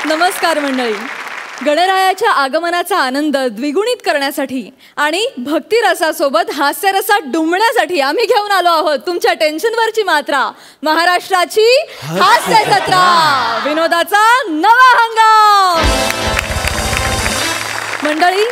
नमस्कार मंडळी. गणरायाच्या आगमनाचा आनंद द्विगुणित करण्यासाठी आणि भक्तिरसासोबत हास्यरसात डुंबण्यासाठी आम्ही घेऊन आलो आहोत तुमच्या टेन्शनवरची मात्रा, महाराष्ट्राची हास्य जत्रा, विनोदाचा नवा हंगाम. मंडळी,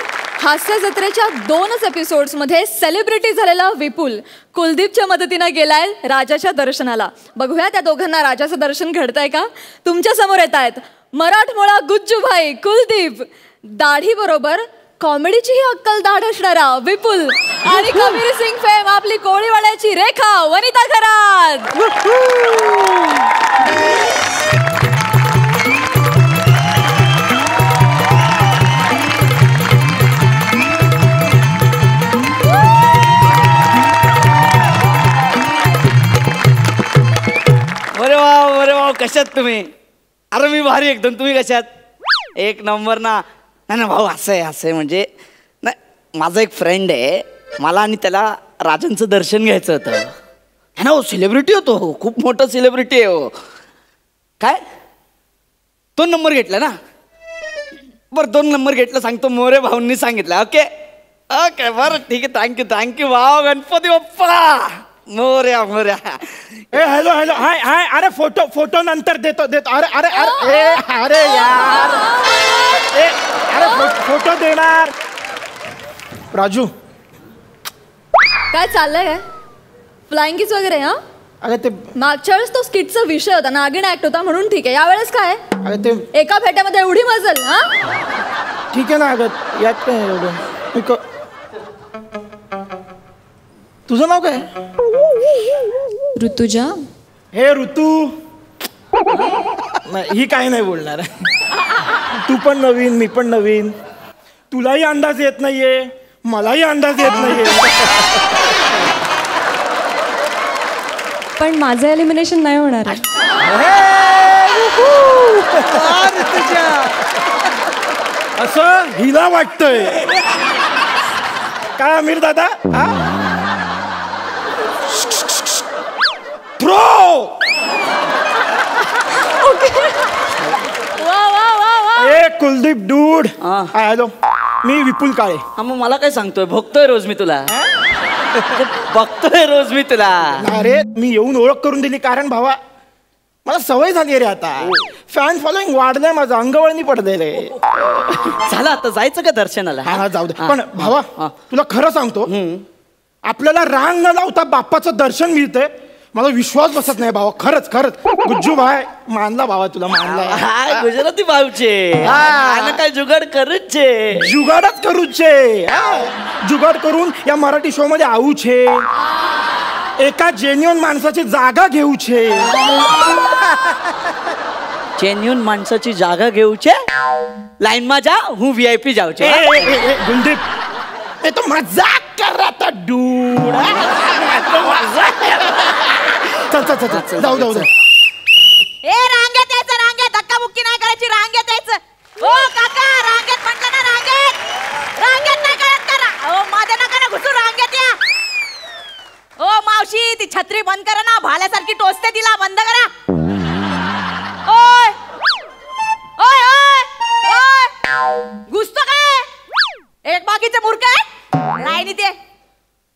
हास्य जत्रेच्या 2च एपिसोड्समध्ये सेलिब्रिटी झालेला विपुल कुलदीपच्या मदतीने गेलाय राजाच्या दर्शनाला. बघूया त्या दोघांना राजाचं दर्शन घडतंय का. तुमच्या समोर येत आहेत मराठमोळा गुज्जूभाई कुलदीप, दाढी बरोबर कॉमेडीचीही अक्कल दाढ असणारा विपुल आणि कबीर सिंग फेम आपली कोळीवाड्याची रेखा वनिता खरात. अरे वा कशात तुम्ही? अरे मी भारी एकदम. तुम्ही कशात? एक नंबर ना. नाही ना भाऊ, असं आहे म्हणजे नाही, माझा एक फ्रेंड आहे, मला आणि त्याला राजांचं दर्शन घ्यायचं होतं. है ना, हो सेलिब्रिटी होतो, हो खूप मोठं सेलिब्रिटी आहे हो. काय 2 नंबर घेतला ना? बरं 2 नंबर घेतला सांगतो, मोरे भाऊंनी सांगितलं. ओके ओके बरं ठीक आहे, थँक्यू भाऊ. गणपती बाप्पा मोर्या मोर्या. ए हॅलो हॅलो, हाय हाय. अरे फोटो नंतर देतो. अरे अरे अरे अरे यार, अरे फोटो देणार. राजू काय चाललंय? काय फ्लाइंग किस वगैरे? हा अरे ते मागच्या वेळेस तो स्किटचा विषय होता, नागिन ऍक्ट होता म्हणून ठीक आहे. यावेळेस काय? अरे ते एका फेट्यामध्ये एवढी मजल? हा ठीक आहे ना. अगं यात काय एवढं. तुझं नाव काय? ऋतुजा. हे ऋतू. नाही, ही काही नाही बोलणार. तू पण नवीन, मी पण नवीन. तुलाही अंदाज येत नाहीये, मलाही अंदाज येत नाहीये. पण माझं एलिमिनेशन नाही होणार. असं हिला वाटतंय काय अमीर दादा? ए कुलदीप डूड. हॅलो, मी विपुल काळे. हा मग मला काय सांगतोय? बघतोय रोज मी तुला. बघतोय रोज मी तुला. अरे मी येऊन ओळख करून दिली, कारण भावा मला सवय झाली रे आता. फॅन फॉलोइंग वाढलंय माझं, अंगवळणी पडलंय रे. झालं आता जायचं का दर्शनाला? हा जाऊ दे. पण भावा तुला खरं सांगतो, आपल्याला रांग न लावता बाप्पाचं दर्शन मिळतंय. मला विश्वास बसत नाही भावा. खरंच गुज्जू भाई मानला भावा, तुला मानला. गुजराती भाऊचे काय जुगाड करूचे. जुगाडच करूचे. जुगाड करून या मराठी शो मध्ये आऊचे. एका जेन्युन माणसाची जागा घेऊचे. जेन्युन माणसाची जागा घेऊचे. लाईन मा जा, हूँ VIP जाऊचे. गुलदीप, ये तो मजाक कर रहा था डूड. चल जाऊ. ए रांगेत यायचं, रांगेत धक्का मुक्की नाही करायची, रांगेत यायचं. ओ काका, रांगेत म्हटलं ना, रांगेत नाही करत करा. ओ माझ्या नका ना घुसू, रांगेत या. ओ मावशी, ती छत्री बंद करा ना, भाल्यासारखी टोचते तिला, बंद करा. ओय ओय ओय ओय, घुसतो काय? एक बाकीचे मूर्ख आहे. लाईनीत ये.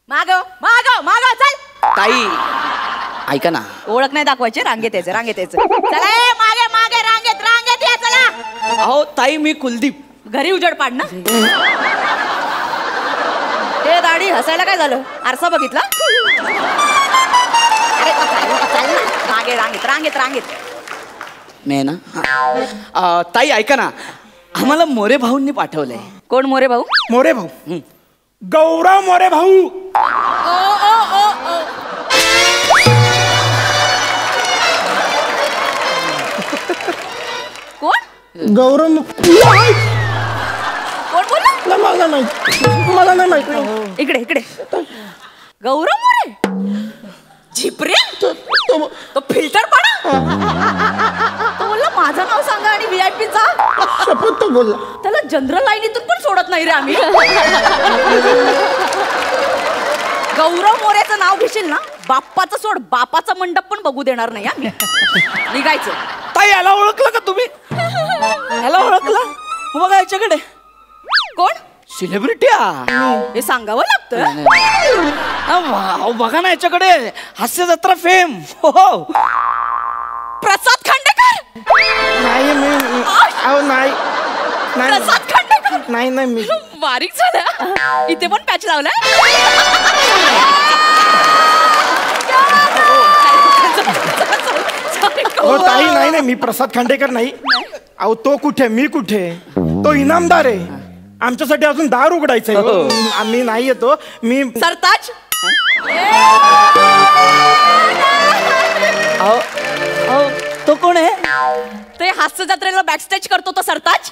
मागव चल. ताई ऐका ना, ओळख नाही दाखवायची, रांगेत यायचं. चला ए, मागे रांगेत या, चला. अहो ताई, मी कुलदीप. घरी उजड पाड ना. ए दाढी, हसायला काय झालं? आरसा बघितला? अरे चल ना, मागे रांगेत. मी ना ताई ऐका ना, आम्हाला मोरे भाऊंनी पाठवलंय. कोण मोरे भाऊ? मोरे भाऊ? गौरव मोरे भाऊ. कोण? गौरव. कोण बोलला? मला नाही माहिती. इकडे गौरव मोरे. झिपरे तो फिल्टर पाडा. तो बोलला माझं नाव सांगा आणि VIP चा. शपथ तो बोलला. त्याला जनरल लाईनीतून पण सोडत नाही रे आम्ही. गौरव मोरेचं नाव घेशील ना, बाप्पाचं सोड, बापाचा मंडप पण बघू देणार नाही आम्ही. निघायचं. ताई याला ओळखलं का तुम्ही? ह्याला ओळखला हो बघा याच्याकडे कोण? सेलिब्रिटी हे सांगावं लागतं. बघा ना याच्याकडे हास्य जत्रा फेम. हो प्रसाद खांडेकर. नाही मी अहो नाही नाही प्रसाद खांडेकर. नाही नाही मी बारीक झालं. इथे पण पॅच लावलाय. हो ताई नाही नाही मी प्रसाद खांडेकर नाही. अहो तो कुठे मी कुठे तो इनामदार आहे. आमच्यासाठी अजून दार उघडायचंय. आम्ही नाही येतो मी. सरताज. तो कोण आहे? ते हास्य जत्रेला बॅकस्टेज करतो तो सरताज.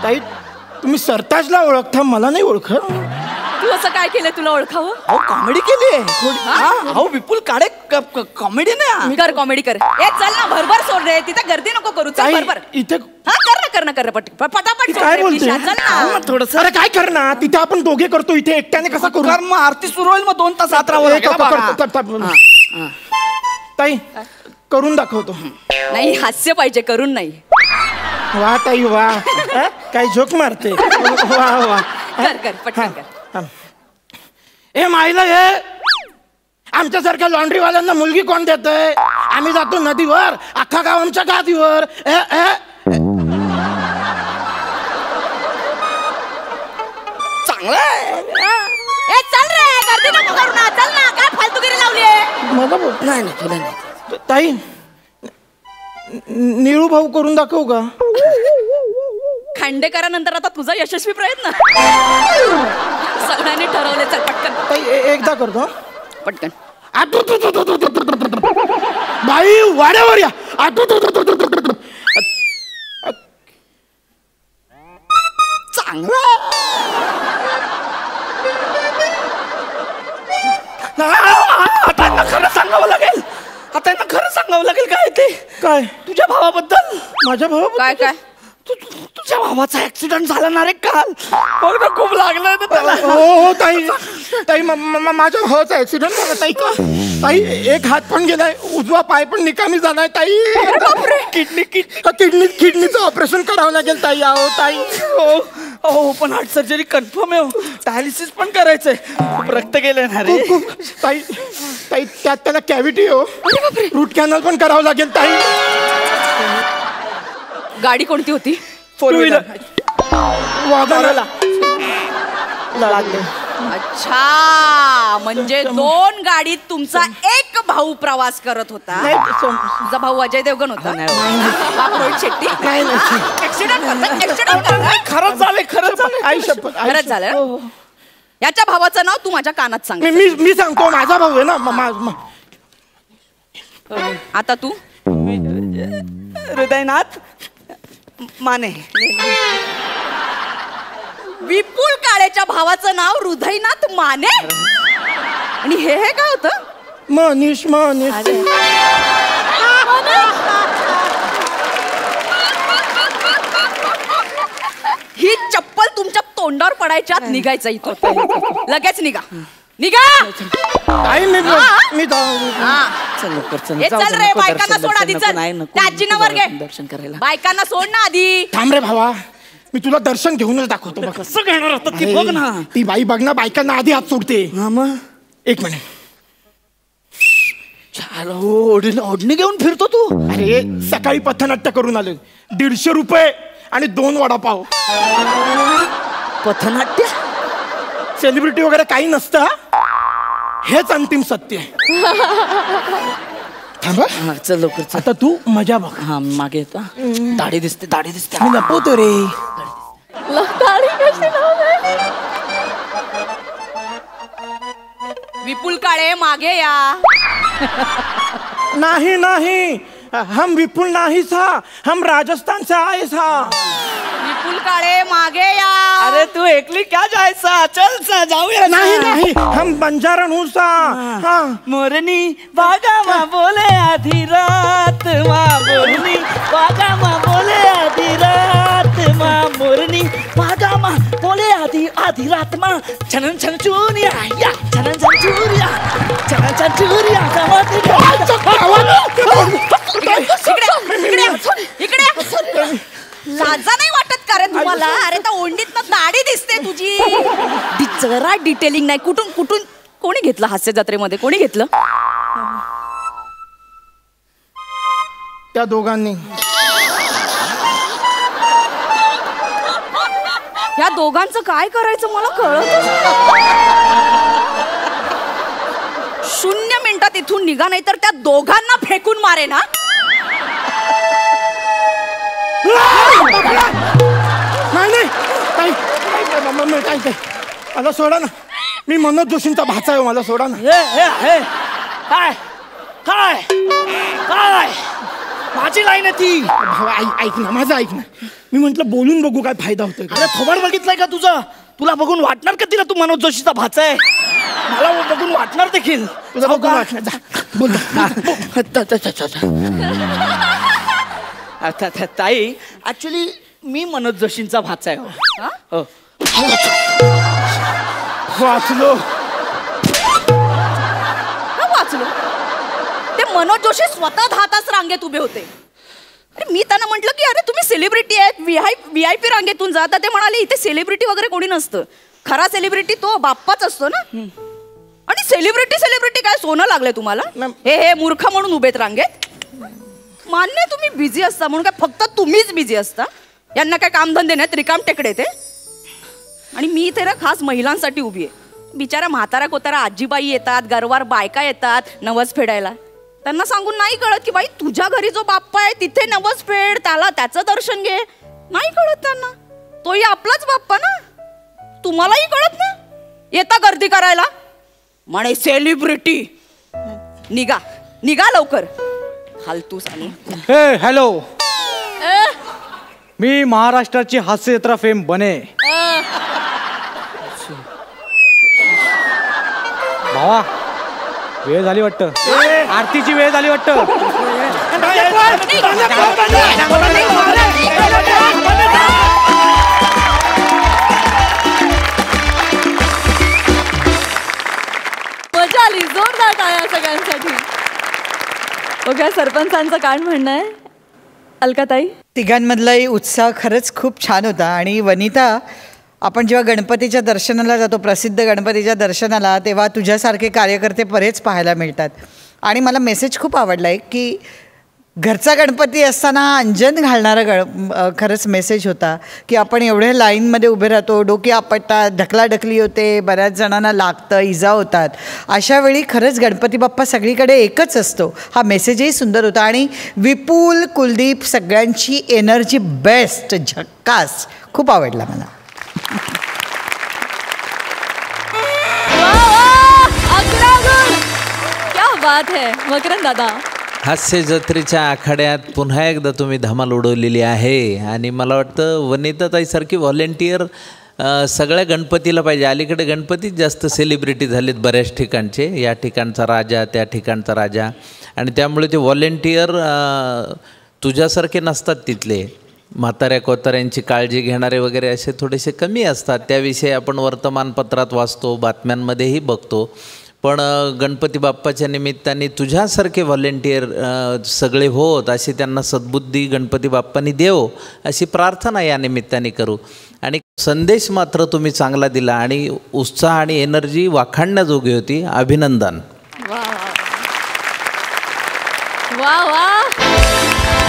ताई तुम्ही सरताजला ओळखता मला नाही ओळखत. तू असं काय केलंय तुला ओळखावं? अहो कॉमेडी केली आहे. अहो विपुल काळे कॉमेडी नाही. कर कॉमेडी कर. ए चल ना भरभर सोड रे. तिथे गर्दी नको करू. चल ताई भरभर. इथे हा कर ना पटापट सोड काय रे, बोलते? प्लीज, चल ना. थोडस अरे काय करणार तिथे आपण दोघे करतो इथे एकट्याने कसा करू. मग आरती सुरू होईल मग 2 तास आत राहावं एक लागेल बघा. करतो. ताई करून दाखवतो. नाही हास्य पाहिजे करून नाही. वा ताई वा. काय झोक मारते. वा वा. कर पटकन कर. ए माईला हे आमच्यासारख्या लॉन्ड्रीवाल्यांना मुलगी कोण देतय. आम्ही जातो नदीवर अख्खा गाव आमच्या गादीवर. चांगलं आहे. ए चल रे गर्दी नको करू ना. चल ना काय फालतूगिरी लावलीये. मला बोल. नाही नाही तुला नाही. ताई निळू भाऊ करून दाखवू का. खांडेकरानंतर आता तुझा यशस्वी प्रयत्न. सगळ्यांनी ठरवले. चल पटकन ताई एकदा करतो. पटकन. बाई वाड्यावर या. चांगलं. आता यांना खरं सांगावं लागेल. आता यांना खरं सांगावं लागेल काय ते. काय तुझ्या भावाबद्दल. माझ्या भाऊ काय तुझ्या भावाचा ऍक्सिडेंट झाला ना रे काल. बघ ना खूप लागलं ना त्याला. हो ताई ताई माझ्या भावाचा ऍक्सिडेंट झाला ताई. ताई एक हात पण गेलाय उजवा पाय पण निकामी झालाय ताई. किडनीचं ऑपरेशन करावं लागेल ताई. आहो ताई. हो पण हार्ट सर्जरी कन्फर्म आहे. डायलिसिस पण करायचंय. खूप रक्त गेलंय ना रे. ताई ताई त्यात त्याला कॅव्हिटी हो. रूट कॅनल पण करावं लागेल ताई. गाडी कोणती होती? 4 व्हीलर. वागायला लागले. अच्छा म्हणजे 2 गाडीत तुमचा एक भाऊ प्रवास करत होता. तुझा भाऊ अजय देवगण होता. बाप रोहित शेट्टी. ऍक्सिडेंट खरंच झालं. आई शपथ खरंच झालं. याच्या भावाचं नाव तू माझ्या कानात सांग. मी सांगतो माझा भाऊ आहे ना. आता तू. हृदयनाथ माने. विपुल काळेच्या भावाचं नाव हृदयनाथ माने. आणि हे काय होतं? मनीष. ही चप्पल तुमच्या तोंडावर पडायच्या आत निघायचं इथं. लगेच निघा. आई मी चल रे बायकांना सोड आधी. चल त्या आजींवर घे. दर्शन करायला. बायकांना सोड ना आधी. थांब रे भावा मी तुला दर्शन घेऊनच दाखवतो. बघ कसं घेणार होतं ती बघ ना. ती बाई बघ ना बायकांना आधी हात सोडते. हा मग 1 मिनिट. ओढणी घेऊन फिरतो तू. अरे सकाळी पथनाट्य करून आले. 150 रुपये आणि 2 वडापाव. पथनाट्य. सेलिब्रिटी वगैरे काही नसतं. हेच अंतिम सत्य आहे. थांबा चल लवकर. आता तू मजा बघ. हा मागे येतो. दाढी दिसते. मी लपवतो रे. विपुल काळे मागे या. नहीं हम विपुल नहीं था. हम राजस्थान से आए था. विपुल काळे मागे या. अरे तू एकली क्या जायचा. चल सा जाऊया. नहीं हम बंजारण हूँ सा. हाँ मोरनी बागा मा बोले आधी रात मा. मोरनी बागा मा बोले आधी रात मा. मोरनी बागा मा बोले आधी रात मा. छनन छन चुरिया या. छनन छन चुरिया. छनन छन चुरिया. इकडे लाजा नाही वाटत का रे तुम्हाला? अरे त्या ओंडीत दाढी दिसते तुझी. जरा डिटेलिंग नाही. कुठून कुठून कोणी घेतलं हास्य जत्रेमध्ये? कोणी घेतलं? त्या दोघांनी. या दोघांचं काय करायचं मला कळत. 0 मिनिटात इथून निघा, नाही तर त्या दोघांना फेकून मारे ना. नाही मला सोडा ना. मी मनोज जोशींचा भाचा आहे. मला सोडा ना. काय काय काय माझी लाईन आहे ती. ऐक ना, माझं ऐक ना. मी म्हंटल बोलून बघू काय फायदा होतोय. अरे थोबाड बघितलंय का तुझं? तुला बघून वाटणार का तिला तू मनोज जोशीचा भाचा आहे? मला बघून वाटणार देखील. तुला बघून वाटणार. बोल. ताई ऍक्च्युली मी मनोज जोशींचा भाचा आहे. वाचलो. वाचलो. ते मनोज जोशी स्वतः 10 तास रांगेत उभे होते. अरे मी त्यांना म्हटलं की अरे तुम्ही सेलिब्रिटी आहेत, VIP रांगेतून जा. तर ते म्हणाले इथे सेलिब्रिटी वगैरे कोणी नसतं. खरा सेलिब्रिटी तो बाप्पाच असतो ना. आणि सेलिब्रिटी काय सोनं लागलंय तुम्हाला? हे मूर्ख म्हणून उभेत रांगेत. मान्य तुम्ही बिझी असता म्हणून काय फक्त तुम्हीच बिझी असता? यांना काय कामधंदे नाहीत, रिकाम टेकडे ते. आणि मी इथे ना खास महिलांसाठी उभी आहे. बिचारा म्हातारा कोतारा आजीबाई येतात, गरवार बायका येतात नवस फेडायला. त्यांना सांगून नाही कळत की बाई तुझ्या घरी जो बाप्पा आहे तिथे नवस फेड, त्याचं दर्शन घे. नाही कळत त्यांना. तोही आपलाच बाप्पा ना. तुम्हालाही कळत ना. येता गर्दी करायला म्हणे सेलिब्रिटी. निघा निघा लवकर. फालतू साली. हॅलो, मी महाराष्ट्राची हास्य जत्रा फेम बने. भावा वेळ झाली वाटतं. आरतीची वेळ झाली वाटतं. मजा आली. जोरदार टाळ्या सगळ्यांसाठी. बघा सरपंचांचं काय म्हणणं आहे. अलकाताई, तिघांमधलाही उत्साह खरंच खूप छान होता. आणि वनिता, आपण जेव्हा गणपतीच्या दर्शनाला जातो, प्रसिद्ध गणपतीच्या दर्शनाला, तेव्हा तुझ्यासारखे कार्यकर्ते बरेच पाहायला मिळतात. आणि मला मेसेज खूप आवडला आहे की घरचा गणपती असताना अंजन घालणारा खरंच मेसेज होता की आपण एवढ्या लाईनमध्ये उभे राहतो, डोकी आपटतात, ढकलाढकली होते, बऱ्याच जणांना लागतं, इजा होतात. अशा वेळी खरंच गणपती बाप्पा सगळीकडे एकच असतो. हा मेसेजही सुंदर होता. आणि विपुल, कुलदीप सगळ्यांची एनर्जी बेस्ट, झक्कास. खूप आवडला मला. क्या बात है मकरंद दादा. हास्य जत्रेच्या आखाड्यात पुन्हा एकदा तुम्ही धमाल उडवलेली आहे. आणि मला वाटतं वनिताताईसारखी व्हॉलेंटियर सगळ्या गणपतीला पाहिजे. अलीकडे गणपतीच जास्त सेलिब्रिटी झालेत बऱ्याच ठिकाणचे. या ठिकाणचा राजा, त्या ठिकाणचा राजा. आणि त्यामुळे ते व्हॉलेंटियर तुझ्यासारखे नसतात. तिथले म्हाताऱ्या कोताऱ्यांची काळजी घेणारे वगैरे असे थोडेसे कमी असतात. त्याविषयी आपण वर्तमानपत्रात वाचतो, बातम्यांमध्येही बघतो. पण गणपती बाप्पाच्या निमित्ताने तुझ्यासारखे व्हॉलेंटियर सगळे होत, अशी त्यांना सद्बुद्धी गणपती बाप्पांनी देव, अशी प्रार्थना या निमित्ताने करू. आणि संदेश मात्र तुम्ही चांगला दिला आणि उत्साह आणि एनर्जी वाखाणण्याजोगी होती. अभिनंदन. वा वा,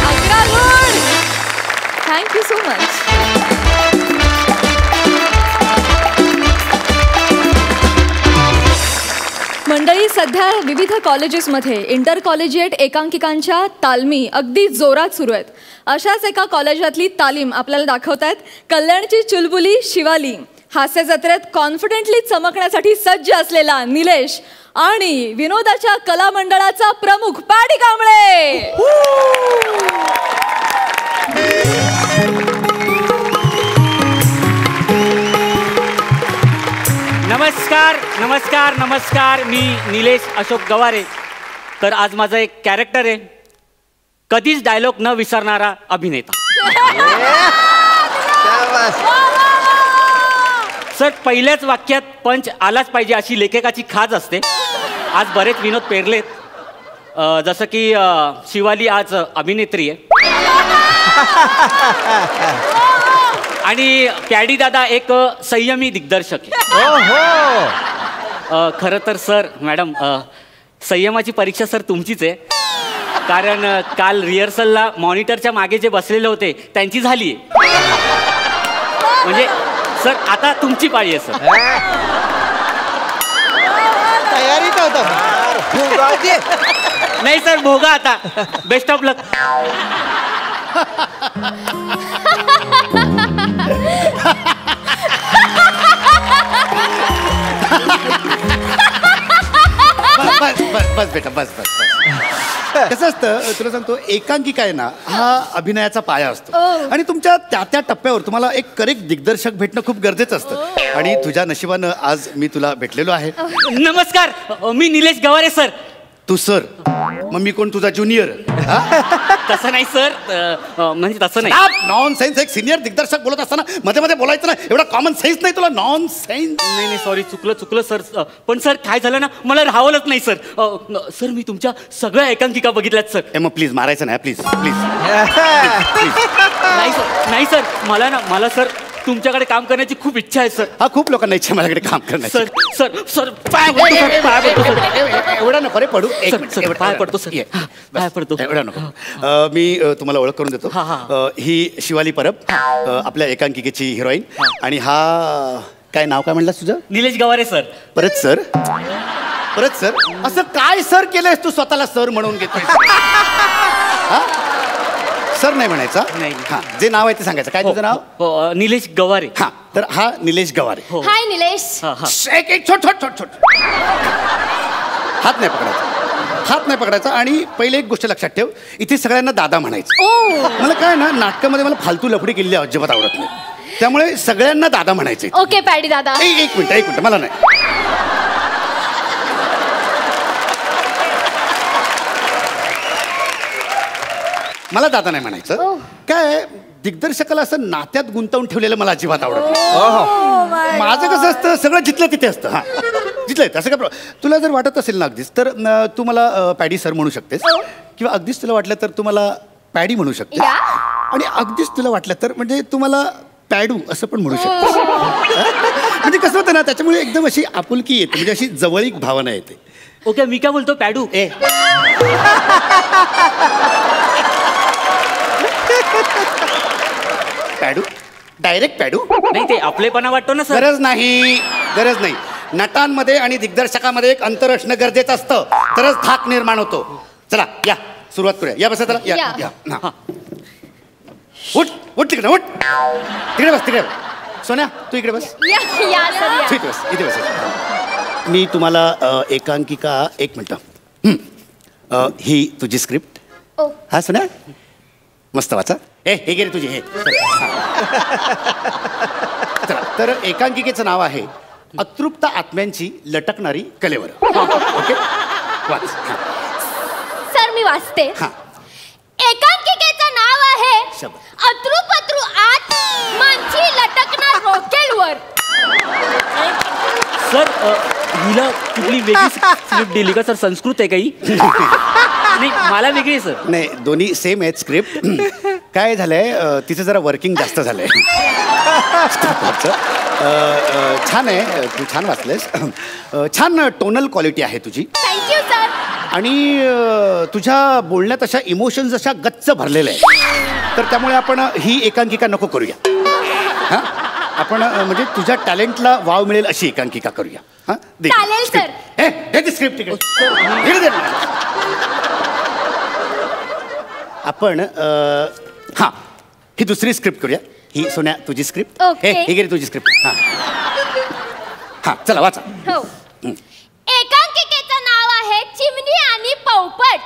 अकरा गुड. Thank you so much. मंडळी, सध्या विविध कॉलेजेसमध्ये इंटर कॉलेजिएट एकांकिकांच्या तालमी अगदी जोरात सुरू आहेत. अशाच एका कॉलेजातली तालीम आपल्याला दाखवतायत कल्याणची चुलबुली शिवाली. हास्य जत्रेत कॉन्फिडेंटली चमकण्यासाठी सज्ज असलेला निलेश आणि विनोदाच्या कला मंडळाचा प्रमुख पाडी कांबळे. नमस्कार नमस्कार नमस्कार. मी निलेश अशोक गवारे. तर आज माझं एक कॅरेक्टर आहे, कधीच डायलॉग न विसरणारा अभिनेता. सर, पहिल्याच वाक्यात पंच आलाच पाहिजे अशी लेखकाची खाज असते. आज बरेच विनोद पेरलेत, जसं की शिवाली आज अभिनेत्री आहे. आणि पॅडी दादा एक संयमी दिग्दर्शक आहे. खरं तर सर मॅडम संयमाची परीक्षा सर तुमचीच आहे. कारण काल रिहर्सलला मॉनिटरच्या मागे जे बसलेले होते त्यांची झाली म्हणजे सर आता तुमची पाळी आहे सर. तयारीत होता नाही सर भोगा आता. बेस्ट ऑफ लक. बस बेटा बस बस कसं असतं तुला सांगतो, एकांकिका आहे ना हा अभिनयाचा पाया असतो आणि तुमच्या त्या टप्प्यावर तुम्हाला एक करेक्ट दिग्दर्शक भेटणं खूप गरजेचं असतं आणि तुझ्या नशिबानं आज मी तुला भेटलेलो आहे. नमस्कार, मी निलेश गवारे सर. तू सर मग मी कोण तुझा ज्युनियर? तसं नाही सर, म्हणजे तसं नाही. Non sense. एक सिनियर दिग्दर्शक बोलत असताना मध्ये मध्ये बोलायचं ना, एवढा कॉमन सेन्स नाही तुला? Non sense. नाही सॉरी, चुकलं सर. पण सर काय झालं ना, मला राहावलंच नाही सर. सर मी तुमच्या सगळ्या एकांकिका बघितल्यात सर. मग प्लीज मारायचं नाही प्लीज प्लीज. नाही सर मला सर तुमच्याकडे काम करण्याची खूप इच्छा आहे सर. हा खूप लोकांना इच्छा माझ्याकडे काम करण्याची. सर एवढा नको रे पडू. पाय पडतो सर. पाय पडतो. एवढा नको. मी तुम्हाला ओळख करून देतो. ही शिवाली परब, आपल्या एकांकिकेची हिरोईन. आणि हा काय नाव काय म्हणलास तुझं? निलेश गवारे सर. परत सर असं काय सर केलंयस तू स्वतःला सर म्हणून घेतोय? सर नाही म्हणायचा. नाही. हा जे नाव आहे ते सांगायचं. काय तुझं नाव? निलेश गवारे. हा तर हा निलेश गवारे. हाय निलेश. एक छोट हात नाही पकडायचा. आणि पहिले एक गोष्ट लक्षात ठेव, इथे सगळ्यांना दादा म्हणायचं. मला काय ना, नाटकामध्ये मला फालतू लफडी केलेली अजिबात आवडत नाही. त्यामुळे सगळ्यांना दादा म्हणायचे. ओके पॅडी दादा. एक मिनिट मला नाही. मला दादा नाही म्हणायचं. काय दिग्दर्शकाला असं नात्यात गुंतवून ठेवलेलं मला अजिबात आवडत नाही. माझं कसं असतं, सगळं जिथलं तिथे असतं. हा जिथलं असं काय. तुला जर वाटत असेल ना अगदीच, तर तू मला पॅडी सर म्हणू शकतेस, किंवा अगदीच तुला वाटलं तर तू मला पॅडी म्हणू शकतेस, आणि अगदीच तुला वाटलं तर म्हणजे तू मला पॅडू असं पण म्हणू शकतेस. म्हणजे कसं होतं ना, त्याच्यामुळे एकदम अशी आपुलकी येते, म्हणजे अशी जवळीक भावना येते. ओके मी काय बोलतो, पॅडू. पॅडू डायरेक्ट पॅडू नाही, ते आपलेपणा वाटतो ना सर. गरज नाही. नटांमध्ये आणि दिग्दर्शकामध्ये एक अंतर असणं गरजेचं असतं, तरच धाक निर्माण होतो. चला या सुरुवात करूया. या बसा. चला या. उठ तिकडे उठ. तिकडे बस. सोन्या तू इकडे बस. इथे बस. मी तुम्हाला एकांकिका, एक मिनिट, ही तुझी स्क्रिप्ट. हा सोन्या मस्त वाचा. हे गेली तुझी. हे चला. तर एकांकिकेचं नाव आहे अतृप्त आत्म्यांची लटकणारी कलेवर. ओके वाच. सर मी वाचते. एकांकिकेचं नाव आहे अतृपत्रु आत्मांची लटकणार रॉकेलवर. सर हिला कुठली वेगळी स्क्रिप्ट दिली का सर? संस्कृत आहे काही? नाही मला वेगळी आहे सर. नाही दोन्ही सेम आहेत स्क्रिप्ट. काय झालंय, तिचं जरा वर्किंग जास्त झालंय. छान आहे, तू छान वाचलेस. छान टोनल क्वालिटी आहे तुझी. Thank you sir. आणि तुझ्या बोलण्यात अशा इमोशन्स अशा गच्च भरलेल्या आहेत, तर त्यामुळे आपण ही एकांकिका नको करूया. हां आपण म्हणजे तुझ्या टॅलेंटला वाव मिळेल अशी एकांकिका करूया. हां चालेल सर. हे स्क्रिप्ट इकडे. आपण हां ही दुसरी स्क्रिप्ट करूया. ही सोन्या तुझी स्क्रिप्ट. हे गेली तुझी स्क्रिप्ट. हां चला वाचा. हो. एकांकिकेचं नाव आहे चिमणी आणि पोपट.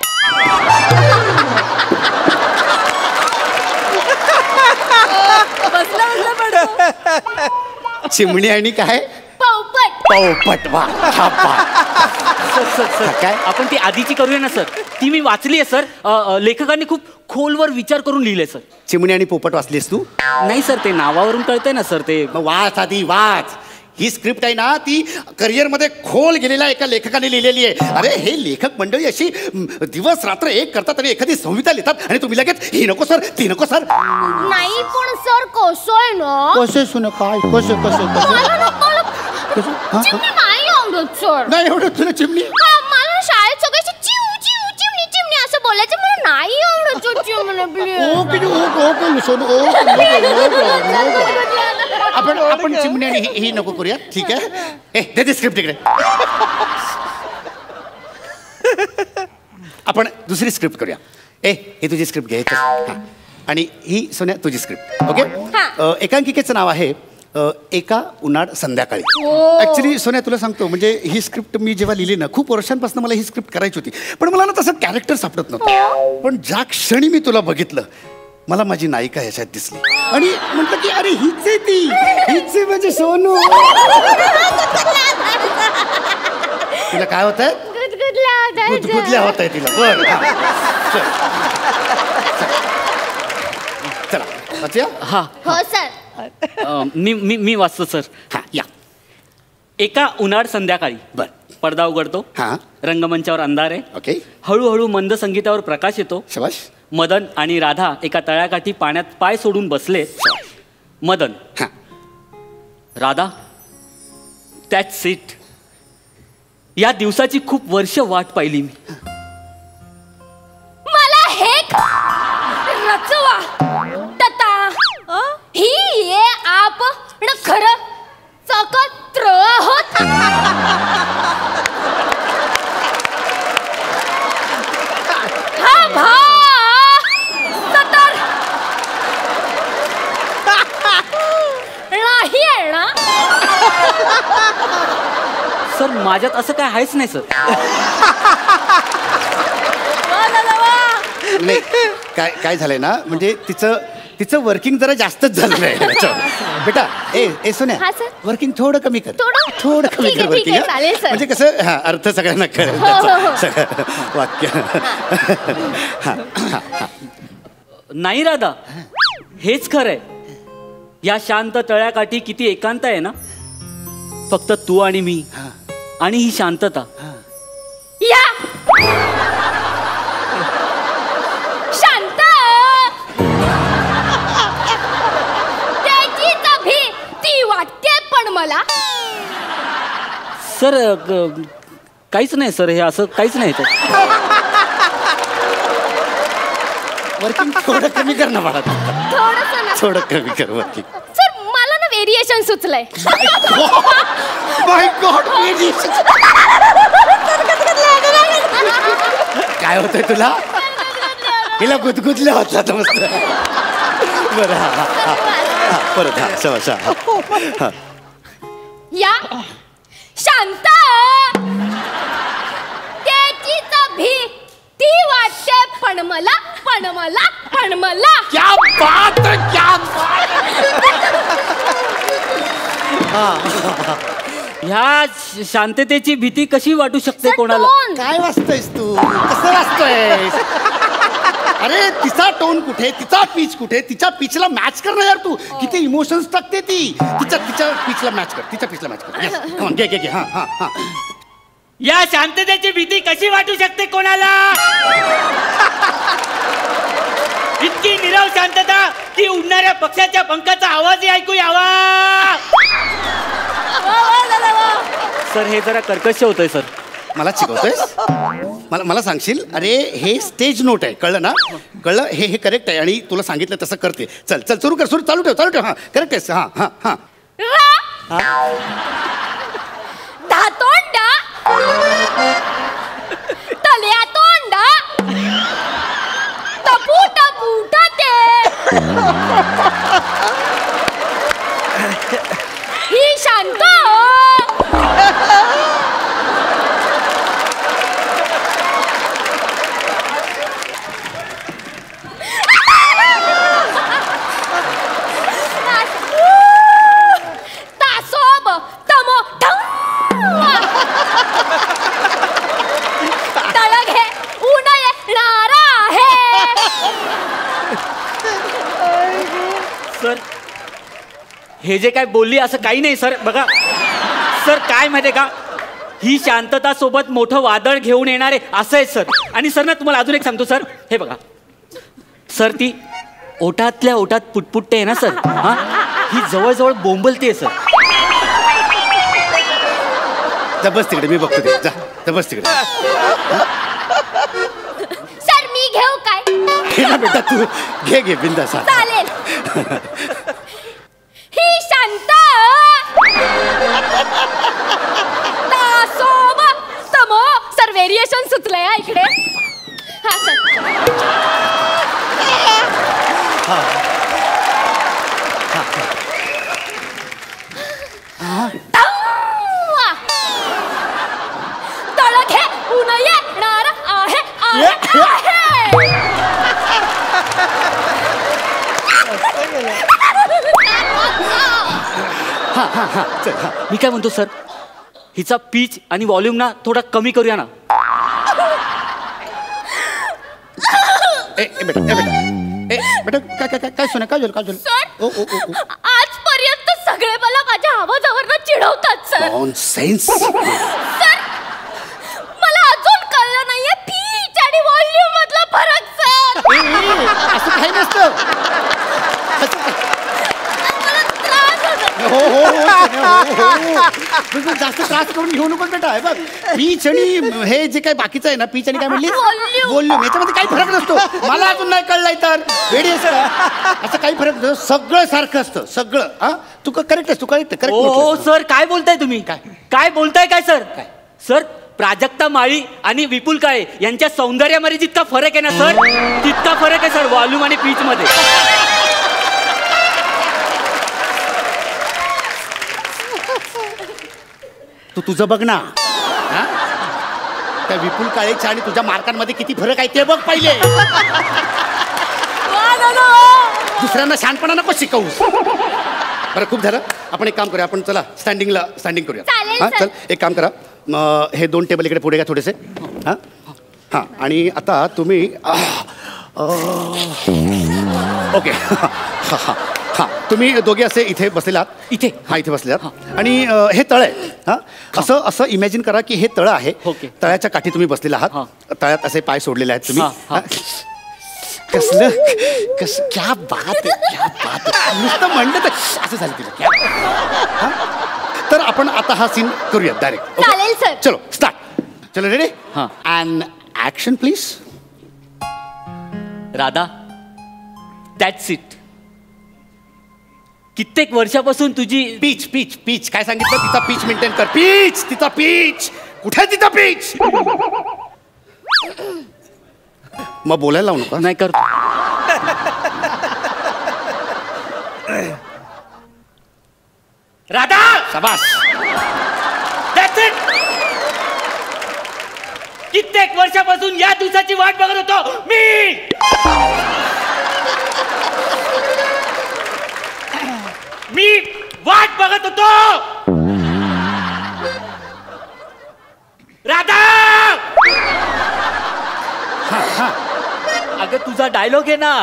चिमणी आणि काय? पोपट. वा सर काय आपण ती आधीची करूया ना सर? ती मी वाचली आहे सर. लेखकांनी खूप खोलवर विचार करून लिहिले सर. चिमणी आणि पोपट वाचलीस तू? नाही सर, ते नावावरून कळतंय ना सर. ते वाच आधी वाच. ही स्क्रिप्ट आहे ना ती करिअरमध्ये खोल गेलेल्या एका लेखकाने लिहिलेली आहे. अरे हे लेखक मंडळी अशी दिवस रात्र एक करतात आणि एखादी संहिता लिहितात आणि तुम्ही लगेच ही नको सर ती नको सर. नाही पण सर कसं आहे ना कसे सुन काय कसे कसे चिमणी नाही आवडत सर. नाही एवढं तुला चिमणी मला शाळेत सगळ्याशी चिव चिव चिमणी चिमणी असं बोलायचं मला नाही आवडत सर चिमणी. आपण चिमणी आणि ही नको करूया ठीक आहे. दे स्क्रिप्ट इकडे. आपण दुसरी स्क्रिप्ट करूया. हे तुझी स्क्रिप्ट घे आणि ही सोन्या तुझी स्क्रिप्ट. ओके. एकांकिकेचं नाव आहे एका उन्हाळ संध्याकाळी. ऍक्च्युली सोन्या तुला सांगतो म्हणजे ही स्क्रिप्ट मी जेव्हा लिहिली ना खूप वर्षांपासून मला ही स्क्रिप्ट करायची होती पण मला ना तसं कॅरेक्टर सापडत नव्हतं. पण ज्या क्षणी मी तुला बघितलं मला माझी नायिका ह्याच्यात दिसली आणि म्हटलं की अरे हीच आहे ती हीच आहे म्हणजे सोनू. तिला काय होत आहे गुदगुदल्या होत आहे तिला. बरं चला वाचूया. हा हो सर. मी वाचतो सर. हा या. एका उन्हाळ संध्याकाळी बर पडदा उघडतो. हा रंगमंचावर अंधार आहे. ओके. हळूहळू मंद संगीतावर प्रकाश येतो. शाबाश. मदन आणि राधा एका तळ्याकाठी पाण्यात पाय सोडून बसले. मदन हा राधा दॅट्स इट. या दिवसाची खूप वर्ष वाट पाहिली मी. मला हे रचवा तता ही ये आप खरं सकत्र होत. हा भा सतर नाही आहे ना सर माझ्यात असं काय आहेच नाही सर. नाही काय झालंय ना म्हणजे तिचं वर्किंग जरा जास्तच झालेलं आहे बेटा. ए सोन्या वर्किंग थोडं कमी कर थोडं कमी कर वर्किंग म्हणजे कसं हा अर्थ सगळ्यांना कळेल सगळं वाक्य. नाही राधा हेच खरंय. या शांत तळ्याकाठी किती एकांत आहे ना. फक्त तू आणि मी आणि ही शांतता. या शांत त्याची तभी ती वाटते पण मला सर काहीच नाही सर हे असं काहीच नाही. वर्किंग थोडं कमी कर ना मला. थोडं कमी कर वर्किंग. सर मला ना व्हेरिएशन सुचलंय. माय गॉड काय होतंय तुला. हिला गुदगुदल्या होता तर मस्त. बरं हा परत हा शवा. या शांत त्याची तभी ती वाटते पण मला पण मला पण मला. क्या बात क्या ह्या शांततेची भीती कशी वाटू शकते कोणाला. काय वाचतोयस तू कसं वाचतोयस. अरे तिचा टोन कुठे तिचा पीच कुठे तिच्या पिचला मॅच कर ना यार तू. किती इमोशन्स टाकते ती. तिच्या पिचला मॅच कर तिच्या पिचला मॅच कर. घे हा हा हा. या शांततेची भीती कशी वाटू शकते कोणाला. इतकी निरव शांतता की उडणाऱ्या पक्षाच्या पंखाचा आवाजही ऐकू यावा. सर हे जरा कर्कश होतंय सर. मला शिकवतोयस मला सांगशील. अरे हे स्टेज नोट आहे कळलं ना. कळलं हे करेक्ट आहे आणि तुला सांगितलं तसं करते. चल सुरू कर चालू ठेव हा करेक्ट आहेस. हा हा हा धातोंडा तल्या तोंडा टपू टपू ते ही शांत तासोब तमो तळग हे ऊन येणार आहे. सर हे जे काय बोलली असं काही नाही सर. बघा सर काय माहितीये का, ही शांतता सोबत मोठं वादळ घेऊन येणारे असं आहे सर. आणि सर ना तुम्हाला अजून एक सांगतो सर, हे बघा सर, ती ओठातल्या ओठात पुटपुटते आहे ना सर, हा ही जवळजवळ बोंबलते सर. जा बस तिकडे, मी बघतो ते. जा बस तिकडे. सर मी घेऊ काय? घे ना बेटा, तू घे बिंदास. चालेल. ही शांत तमो सर, व्हेरिएशन सुचलंय हा इकडे. हा सर. तळ घे, ऊन येणार आहे. मी काय म्हणतो सर, हिचा पीच आणि व्हॉल्यूम ना थोडा कमी करूया ना. बेटा काय सोना, काय झालं? सर आजपर्यंत सगळे मला माझ्या आवाजावरनं चिडवतात सर. नॉनसेन्स. सर मला अजून कळलं नाहीये पीच आणि व्हॉल्यूम मधला फरक सर. असं काही नसतं. हो जास्त त्रास करून घेऊ नको बेटा. हे बघ, पीच आणि हे जे काही बाकीचं आहे ना, पीच आणि काय म्हणली व्हॉल्यूम, याच्यामध्ये काही फरक नसतो. मला अजून नाही कळलाय तर वेडी असं असं काही फरक नसतो. सगळं सारखं असतं सगळं. हा तू करेक्ट असतो, करेक्ट. हो सर, काय बोलताय तुम्ही? काय बोलताय काय सर? सर प्राजक्ता माळी आणि विपुल काळे यांच्या सौंदर्यामध्ये जितका फरक आहे ना सर, तितका फरक आहे सर व्हॉल्यूम आणि पीच मध्ये. तू तुझं बघ ना. त्या विपुल काळेच्या आणि तुझ्या मार्कांमध्ये किती फरक आहे ते बघ पहिले. दुसऱ्यांना शहाणपणा नको शिकवू. बरं खूप झालं, आपण एक काम करूया, आपण चला स्टँडिंग करूया. हां चल, एक काम करा, हे 2 टेबल इकडे पुढे घ्या थोडेसे. हां आणि आता तुम्ही ओके. हां तुम्ही दोघे असे इथे बसलेले आहात. इथे? हां इथे बसले आहात. आणि हे तळ आहे. हां असं इमॅजिन करा की हे तळ आहे. तळ्याच्या काठी तुम्ही बसलेला आहात. तळ्यात असे पाय सोडलेले आहेत तुम्ही. कसलं क्या बात नुसतं म्हणलं तर असं झालं तिला. तर आपण आता हा सीन करूया डायरेक्ट. चालेल सर. चलो स्टार्ट. चलो रेडी. हां and action please. Radha, that's it. कित्येक वर्षापासून तुझी पीच काय सांगितलं? तिचा पीच मेंटेन कर. तिचा पीच कुठे? तिचा पीच मग बोलायला लावू नका. नाही करतो. राधा, शाबास. That's it. कित्येक वर्षापासून या दिवसाची वाट बघत होतो मी. वाट बघत होतो. राधा, अगं तुझा डायलॉग आहे ना.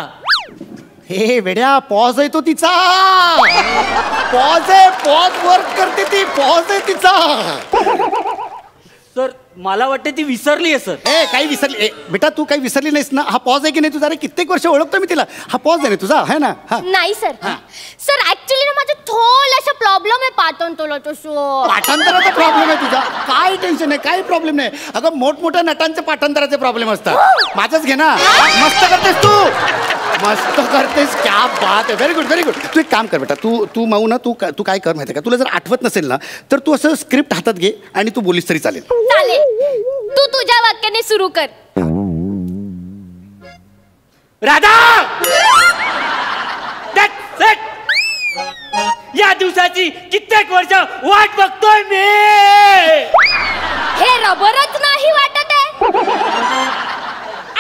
हे वेड्या, पॉज आहे तो तिचा. पॉज आहे, पॉज वर्क करते ती. पॉज आहे तिचा. सर मला वाटते ती विसरली आहे सर. काही विसरली बेटा? तू काही विसरली नाहीस ना. हा पॉज आहे की नाही तुझा? अरे कित्येक वर्ष ओळखतो मी तिला. हा पॉज आहे ना तुझा, है ना? नाही सर. सर ऍक्च्युली ना माझा थोडासा प्रॉब्लेम आहे पाठांतराचा. पाठांतराचा प्रॉब्लेम आहे तुझा? काय टेन्शन आहे, काही प्रॉब्लेम नाही. अगं मोठमोठ्या नटांचे पाठांतराचे प्रॉब्लेम असतात. माझंच घे ना. मस्त करतेस तू, मस्त करतेस. क्या बात आहे. Very good very good. तू एक काम कर बेटा, तू माऊ ना, तू काय कर माहिती आहे का? तुला जर आठवत नसेल ना तर तू असं स्क्रिप्ट हातात घे आणि तू बोलीस तरी चालेल. चालेल. तू तुझ्या वाक्याने सुरू कर. Radha, that's it. या दिवसाची कित्येक वर्ष वाट बघतोय मी. हे रबरच नाही वाटत आहे.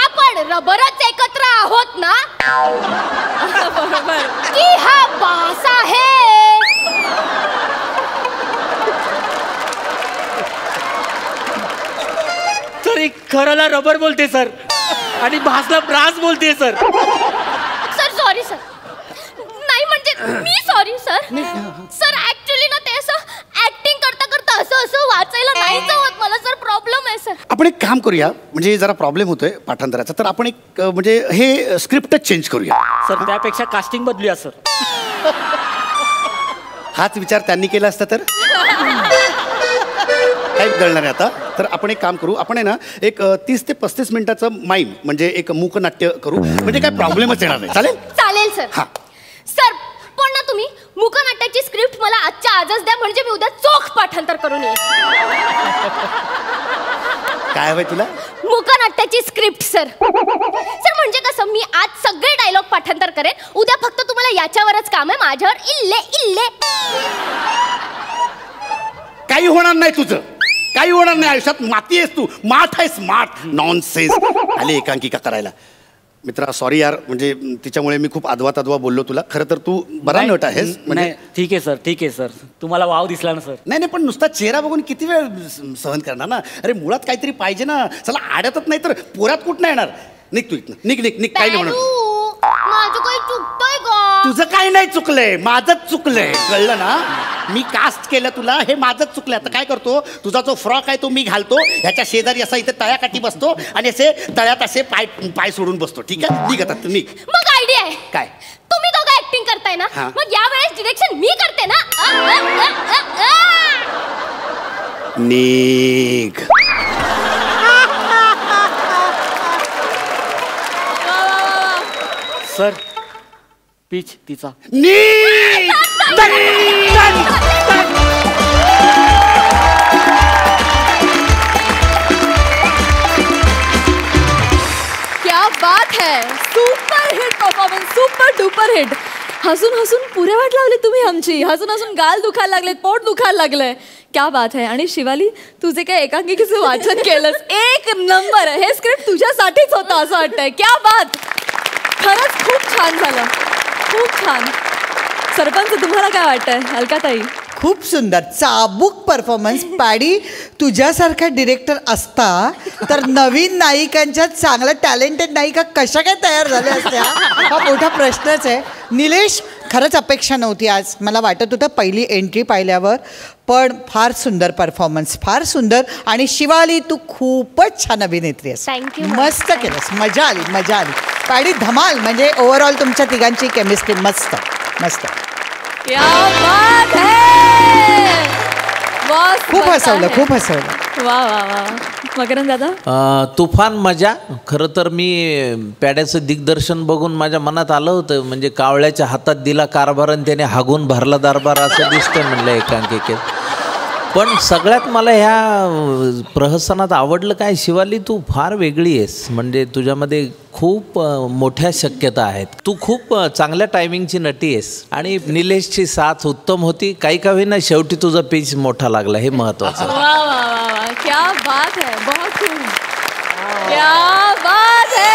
आपण रबरच एकत्र आहोत ना. बरोबर की हा बास आहे. सर खरंला रबर बोलते सर आणि भासला ब्रास बोलते सर. Sir sorry sir. नाही म्हणजे मी सॉरी सर. सर ऍक्च्युली ना ते असं ऍक्टिंग करता करता करूया, म्हणजे जरा प्रॉब्लेम होतोय पाठांतराचा, तर आपण एक म्हणजे हे स्क्रिप्टच चेंज करूया. सर त्यापेक्षा कास्टिंग बदलूया सर. हाच विचार त्यांनी केला असता तर काही बदलणार आहे आता. तर आपण एक काम करू, आपण आहे ना एक 30 ते 35 मिनिटाचं माईम म्हणजे एक मूकनाट्य करू, म्हणजे काय प्रॉब्लेमच येणार नाही. चालेल? चालेल सर. हा. सर पण ना तुम्ही मूकनाट्याची स्क्रिप्ट मला आजच्या आजच द्या, म्हणजे मी उद्या चोख पाठांतर करून येईन. काय हवंय तुला? मूकनाट्याची स्क्रिप्ट सर. सर म्हणजे कसं, मी आज सगळे डायलॉग पाठांतर करेन, उद्या फक्त तुम्हाला याच्यावरच काम आहे, माझ्यावर इल्ले इल्ले. काही होणार नाही तुझं, काही होणार नाही आयुष्यात. माती आहेस तू, माठ आहेस, माठ. नॉनसेन्स. आले एकांकिका करायला. मित्रा सॉरी यार, म्हणजे तिच्यामुळे मी खूप आदवा बोललो तुला. खरं तर तू बरा नट आहेस. म्हणजे ठीक आहे सर, ठीक आहे सर, तुम्हाला वाव दिसला ना सर. नाही नाही, पण नुसता चेहरा बघून किती वेळ सहन करणार ना. अरे मुळात काहीतरी पाहिजे ना. चला आड्यातच नाही तर पोरात कुठं नाही येणार. निघ तू इथनं, निघ निघ निघ. काही नाही म्हणून माझं काही चुकतंय का? तुझं काही नाही चुकलंय, माझंच चुकलंय. कळलं ना? मी कास्ट केलं तुला, हे माझंच चुकलंय. आता काय करतो, तुझा जो फ्रॉक आहे तो मी घालतो, ह्याच्या शेजारी असा इथे तळ्याकाठी बसतो आणि असे तळ्यात असे पाय पाय सोडून बसतो. ठीक आहे? निघ आता तू, निघ. मग आयडिया आहे. काय? तुम्ही दोघं ऍक्टिंग करताय ना, मग यावेळेस डिरेक्शन मी करते ना. निघ. सर पीच तिचा. निघ. क्या बात है, super hit performance, super duper hit. हसून हसून पुरे वाट लावली तुम्ही आमची. हसून हसून गाल दुखायला लागले, पोट दुखायला लागलंय. क्या बात है. आणि शिवाली, तुझे काय एकांकिकेचं वाचन केलंस, एक नंबर. हे स्क्रिप्ट तुझ्यासाठीच होतं असं वाटतंय. क्या बात. खरंच खूप छान झालं, खूप छान. सरपंच तुम्हाला काय वाटतंय अलकाताई? खूप सुंदर, चाबूक परफॉर्मन्स. पॅडी, तुझ्यासारखा डिरेक्टर असता तर नवीन नायिकांच्या चांगल्या टॅलेंटेड नायिका कशा काय तयार झाल्या असत्या, हा मोठा प्रश्नच आहे. निलेश, खरंच अपेक्षा नव्हती आज. मला वाटत होतं पहिली एंट्री पाहिल्यावर, पण फार सुंदर परफॉर्मन्स, फार सुंदर. आणि शिवाली, तू खूपच छान अभिनेत्री आहेस. Thank you. मस्त केलंस, मजा आली, मजा आली. पॅडी धमाल. म्हणजे ओव्हरऑल तुमच्या तिघांची केमिस्ट्री मस्त मस्त. क्या बात है. खूप हसवलं, खूप हसवलं. वा वा वा. मकरंद दादा? तुफान मजा. खरं तर मी पॅड्याचं दिग्दर्शन बघून माझ्या मनात आलं होतं, म्हणजे कावळ्याच्या हातात दिला कारभार आणि त्याने हागून भरला दरबार असं दिसतं म्हणलं एकांकिकेत. पण सगळ्यात मला ह्या प्रहसनात आवडलं काय, शिवाली तू फार वेगळी आहेस. म्हणजे तुझ्यामध्ये खूप मोठ्या शक्यता आहेत. तू खूप चांगल्या टायमिंगची नटी आहेस. आणि निलेशची साथ उत्तम होती. काही का होईना शेवटी तुझा पीच मोठा लागला, हे महत्वाचं. वा वा वा वा. क्या बात है, बहुत खूब. क्या बात है.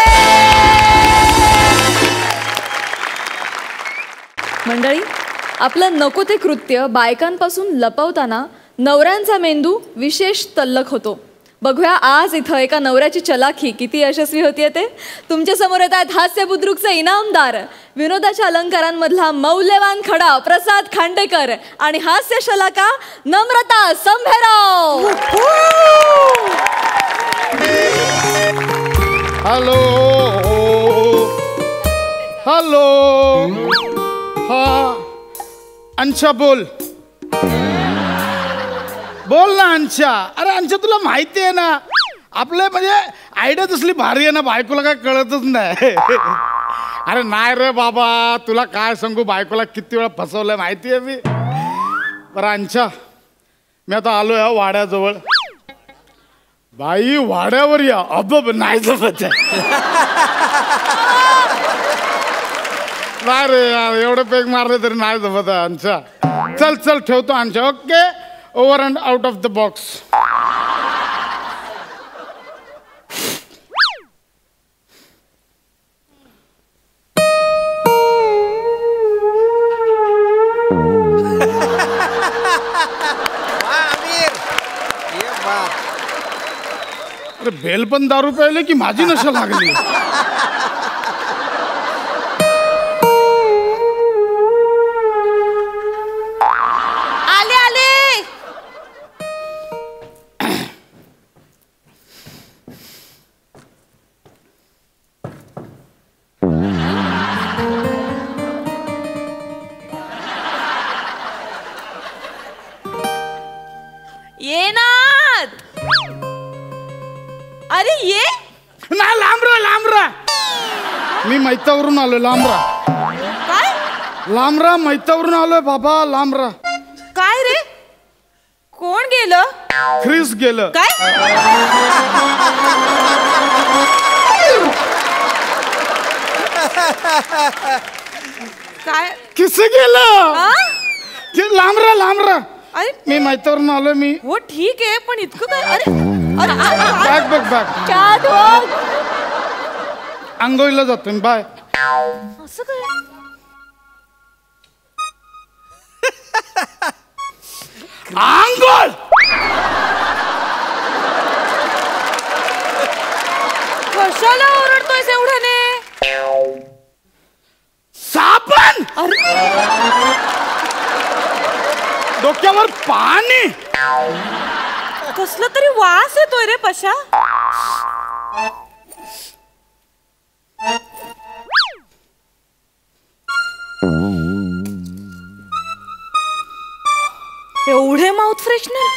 मंडळी, आपलं नको ते कृत्य बायकांपासून लपवताना नवऱ्यांचा मेंदू विशेष तल्लख होतो. बघूया आज इथं एका नवऱ्याची चलाखी किती यशस्वी होतीये ते. तुमच्या समोर येत आहेत हास्य बुद्रुकचे इनामदार, विनोदाच्या अलंकारांमधला मौल्यवान खडा प्रसाद खांडेकर आणि हास्य शलाका नम्रता संभेराव. Hello hello. हा अंशा, बोल बोल ना अंशा. अरे अंशा, तुला माहिती आहे ना आपलं म्हणजे आयडिया तसली भारी आहे ना, बायकोला काय कळतच नाही. अरे नाही रे बाबा, तुला काय सांगू, बायकोला किती वेळा फसवलंय माहिती आहे मी. बरं अंशा, मी आता आलो या वाड्याजवळ. बाई वाड्यावर या. अब नाही जमत आहे. नाही रे यार, एवढं पेग मारले तरी नाही जमत आहे अंशा. चल चल ठेवतो अंशा. Okay, over and out of the box. अरे बेल पण दारू प्यायले की माझी नशा लागली. आले आले. मैतावरून आलोय लांबरा. काय लांबरा मैतावरून आलोय बाबा लांबरा. काय रे कोण गेलं? ख्रिस गेलं. काय काय किस गेलं? हा? लांबरा लांबरा. अरे मी मैतावरून आलोय मी. हो ठीक आहे पण इतकं काय? अरे अरे काय? बॅग बघ बॅग. क्या दो? आंघोळीला जातोय बाय. असं काय? आंघोळ कशाला ओरडतोयस एवढ्याने? साबण. डोक्यावर पाणी. कसलं तरी वास येतोय रे पशा. एवढे माउथ फ्रेशनर.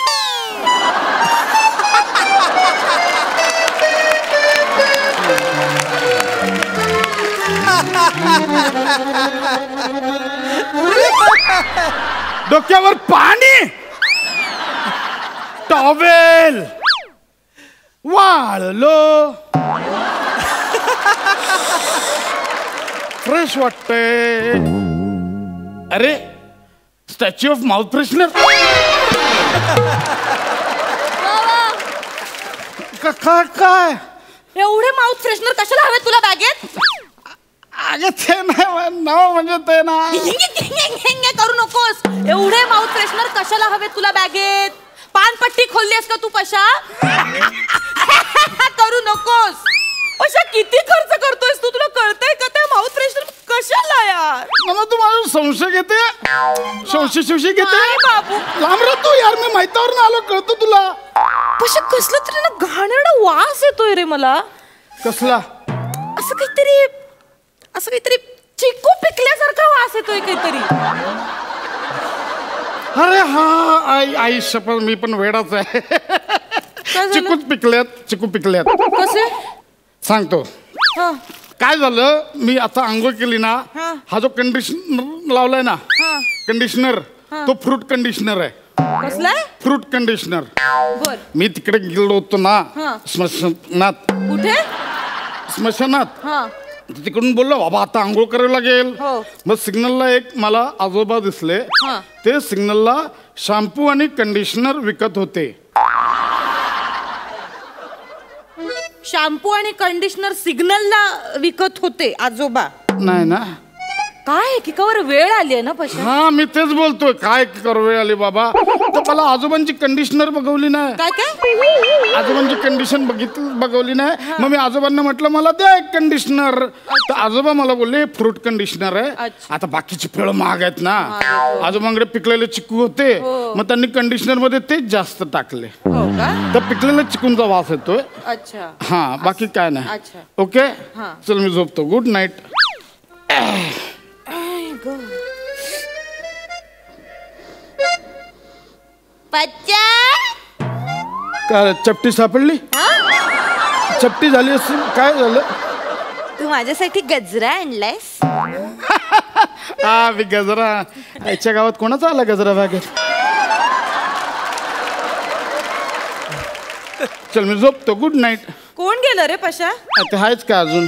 डोक्यावर पाणी. टॉवेल वाळलो. फ्रेश वाटतंय. अरे स्टॅच्यू ऑफ माउथ फ्रेशनर. काय एवढे माउथ फ्रेशनर कशाला हवे तुला बॅगेत? अगं ते नाही नाव म्हणजे ते ना. करू नकोस. एवढे माउथ फ्रेशनर कशाला हवे तुला बॅगेत? पानपट्टी खोललीस का तू पशा? करू नकोस. पशा किती खर्च करतोयस तू? तुला कळतंय का त्या माउथ फ्रेशनर कशाला यार? मला तू माझा संशय घेते. संशय घेते बाबू. लांब राहतो यार. मी मैतावरून आलो कळतो तुला. पशा कसलं तरी ना घाणेरडा वास येतोय रे मला. कसला? असं काहीतरी चिकू पिकल्यासारखा वास येतोय काहीतरी. अरे हा आई शपथ मी पण वेडाच आहे. चिकू पिकल्यात. कसे सांगतो. काय झालं मी आता आंघोळ केली ना. हा जो कंडिशनर लावलाय ना कंडिशनर तो फ्रूट कंडिशनर आहे. कसलाय? Fruit conditioner. बर. मी तिकडे गेलो होतो ना स्मशानात. कुठे? स्मशानात. तिकडून बोललो बाबा आता आंघोळ करावं लागेल. मग सिग्नलला एक मला आजोबा दिसले. ते सिग्नलला शॅम्पू आणि कंडिशनर विकत होते. शॅम्पू आणि कंडिशनर सिग्नलला विकत होते आजोबा? नाही ना. काय किकावर वेळ आली आहे ना पशा. हा मी तेच बोलतोय. काय कर वेळ आली बाबा. तर मला आजोबांची कंडिशनर बघवली नाही. काय आजोबांची कंडिशन बघवली नाही. मग मी आजोबांना म्हटलं मला द्या एक कंडिशनर. तर आजोबा मला बोलले फ्रूट कंडिशनर आहे. आता बाकीची फळं महाग आहेत ना. आजोबांकडे पिकलेले चिकू होते. मग त्यांनी कंडिशनर मध्ये तेच जास्त टाकले. तर पिकलेल्या चिकूंचा वास येतोय. अच्छा. हा बाकी काय नाही. ओके चल मी झोपतो. Good night. काय चपटी सापडली? चपटी झाली असेल. काय झालं? तू माझ्यासाठी गजरा आणलायस? हा मी गजरा. याच्या गावात कोणाचा आला गजरा बागेत? चल मी झोपतो. Good night. कोण गेलं रे पशा? ते आहेच का अजून?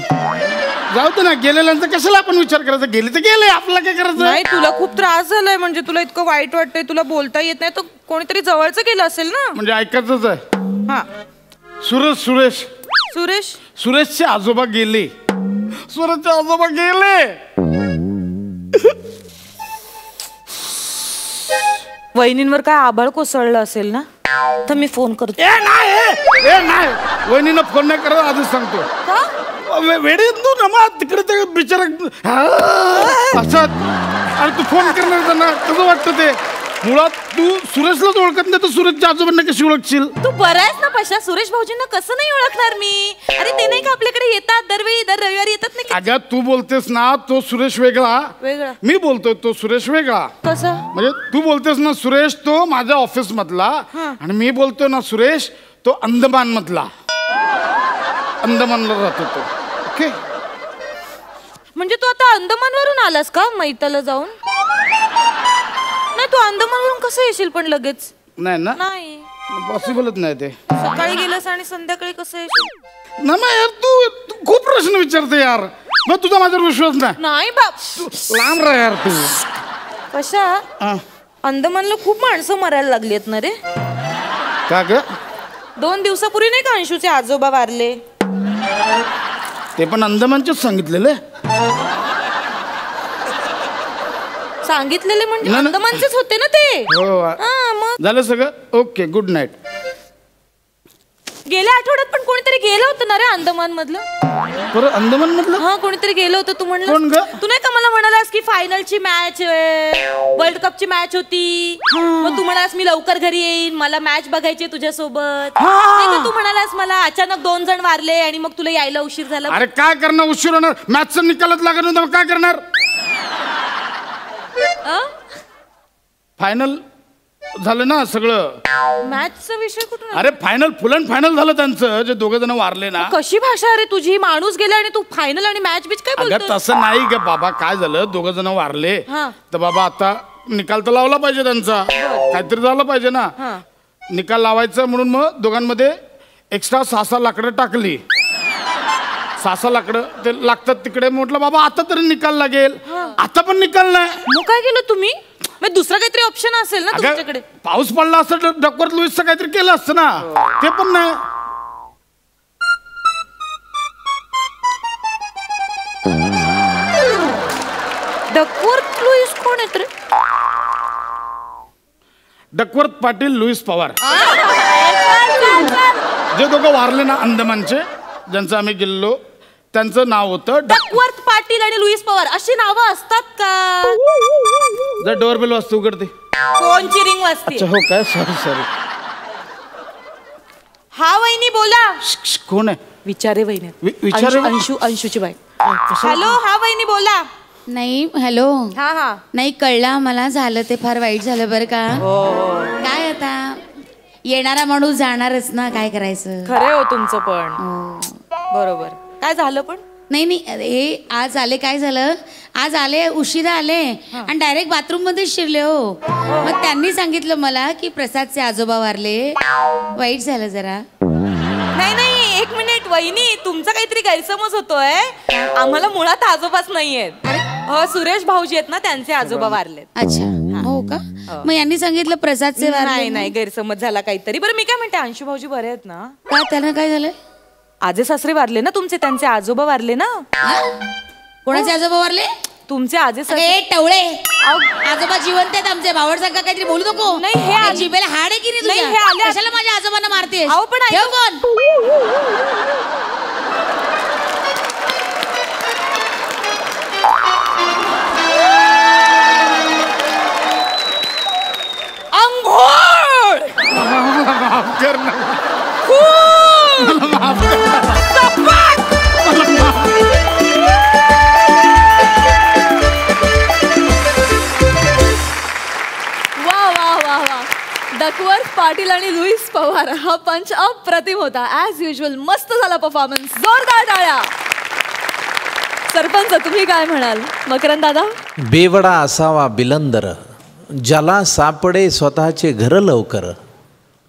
जाऊ दे ना. गेलेल्यांचा कशाला आपण विचार करायचा. गेले तर गेले. आपला काय करायचं? नाही तुला खूप त्रास झालाय म्हणजे तुला इतकं वाईट वाटतंय. तुला बोलता येत नाही तर कोणीतरी जवळचं गेलं असेल ना. म्हणजे ऐकायचंच आहे. हा सुरेशचे आजोबा गेले. सुरेशचे आजोबा गेले. वहिनींवर काय आभाळ कोसळलं असेल ना. तर मी फोन करतो. नाही वहिनीनं फोन नाही करत आधीच सांगतो. वेडे तू ना मग तिकडे ते बिचारा असत आणि तू फोन करणार त्यांना कसं वाटतं ते. मुळात तू सुरेशलाच ओळखत नाही तर सुरेशच्या आजोबांना कशी ओळखशील? तू बरं आहेस ना पशा. सुरेश भाऊजींना कसं नाही ओळखणार मी. अरे ते नाही का आपल्याकडे येतात दरवेळी दर रविवारी येतात नाही. अगं तू बोलतेस ना तो सुरेश वेगळा. मी बोलतोय तो सुरेश वेगळा. कसा? म्हणजे तू बोलतेस ना सुरेश तो माझ्या ऑफिस मधला आणि मी बोलतोय ना सुरेश तो अंदमान मधला. अंदमानला राहतो तो. ओके म्हणजे तू आता अंदमानवरून आलास का मैताला जाऊन? नाही, तू अंदमानवरून कसं येशील पण लगेच? नाही ना, नाही, पॉसिबलच नाही ते. सकाळी गेलंस आणि संध्याकाळी कसं येशील? ना यार, तू खूप प्रश्न विचारते यार. मग तुझा माझ्यावर विश्वास नाही. नाही बाप, लांब राह यार तू. कशा अंदमानला खूप माणसं मरायला लागली आहेत ना रे. का ग? 2 दिवसापूर्वी नाही का अंशूचे आजोबा वारले? ते पण अंदमानचेच सांगितलेले. सांगितलेले म्हणजे अंदमानचेच होते ना ते. हो, मग झालं सगळं ओके. Good night. गेल्या आठवड्यात पण कोणीतरी गेलं होतं ना रे अंदमान मधलं. बरं, अंदमान मधलं? हा, कोणीतरी गेलं होतं. तू म्हणलं कोण ग? तू नाही का मला म्हणालास की फायनलची मॅच, वर्ल्ड कपची मॅच होती, मग तू म्हणालास मी लवकर घरी येईन, मला मॅच बघायची तुझ्यासोबत. नाही का तू म्हणालास मला अचानक 2 जण वारले आणि मग तुला यायला उशीर झाला. अरे काय करणार, उशीर होणार. मॅचचा निकालच लागत नव्हता, मग काय करणार. फायनल झालं ना सगळं. मॅचचा विषय कुठून? अरे फायनल, फुल अँड फायनल झालं त्यांचं, जे 2 जण वारले ना. कशी भाषा रे तुझी? माणूस गेला आणि तू फायनल आणि मॅच बीच काय अगं बोलतोस? तसं नाही ग बाबा. काय झालं, 2 जण वारले हा. तर बाबा आता निकाल तर लावला पाहिजे त्यांचा. काहीतरी झालं पाहिजे ना. निकाल लावायचं म्हणून मग दोघांमध्ये एक्स्ट्रा 6 लाकडं टाकली. 6 लाकडं ते लागतात तिकडे. म्हटलं बाबा आता तरी निकाल लागेल. आता पण निकाल नाही. मग काय केलं तुम्ही? मग दुसरा काहीतरी ऑप्शन असेल ना तुमच्याकडे. पाऊस पडला असतं तर डकवर्थ लुईसचं काहीतरी केलं असतं ना. ते पण नाही. डकवर्थ लुईस कोण आहेत रे? डकवर्थ पाटील, लुईस पवार, जे 2 वारले ना अंदमानचे, ज्यांचं आम्ही गेलो, त्यांचं नाव होतं डकवर्थ पाटील आणि लुईस पवार. अशी नावं असतात का? जर डोअरबेल वाजते उघडते. कोणची रिंग वाजते? हो काय, सॉरी. हा वहिनी बोला. कोण आहे? विचारे वहिनी. विचारे अंशूची बाई. हॅलो, हा वहिनी बोला. नाही, हॅलो. हा नाही कळलं मला, झालं ते फार वाईट झालं बरं का. काय आता येणारा माणूस जाणारच ना, काय करायचं. खरं हो तुमचं पण. बरोबर. काय झालं पण? नाही हे आज आले, काय झालं, आज आले उशिरा आले आणि डायरेक्ट बाथरूम मध्ये शिरले हो. मग त्यांनी सांगितलं मला की प्रसादचे आजोबा वारले. वाईट झालं जरा. नाही, 1 मिनिट वहिनी, तुमचा काहीतरी गैरसमज होतोय. आम्हाला मुळात आजोबाच नाहीयेत. सुरेश भाऊजी आहेत ना, त्यांचे आजोबा वारलेत. अच्छा, हो का. मग यांनी सांगितलं प्रसादचे वारले. नाही, गैरसमज झाला काहीतरी. बरं मी काय म्हणते, अंशू भाऊजी बरे आहेत ना? का, त्यांना काय झालंय? आजे सासरे वारले ना तुमचे, त्यांचे आजोबा वारले ना. कोणाचे आजोबा वारले? तुमचे आजे सासरे. टवळे, आजोबा जिवंत आहेत आमचे. भावड सांगा काहीतरी बोलू नको. नाही, हे जिभेला हाड आहे की नाही नाही, तुझ्या? हे आले. कशाला माझ्या आजोबांना मारते? अहो पण कोण? अंघोळ वा. डकवर्थ पाटील आणि लुईस पवार हा पंच अप्रतिम होता. ऍज युजल मस्त झाला परफॉर्मन्स. जोरदार टाळ्या. सरपंच तुम्ही काय म्हणाल? मकरंद दादा. बेवडा असावा बिलंदर, ज्याला सापडे स्वतःचे घर लवकर,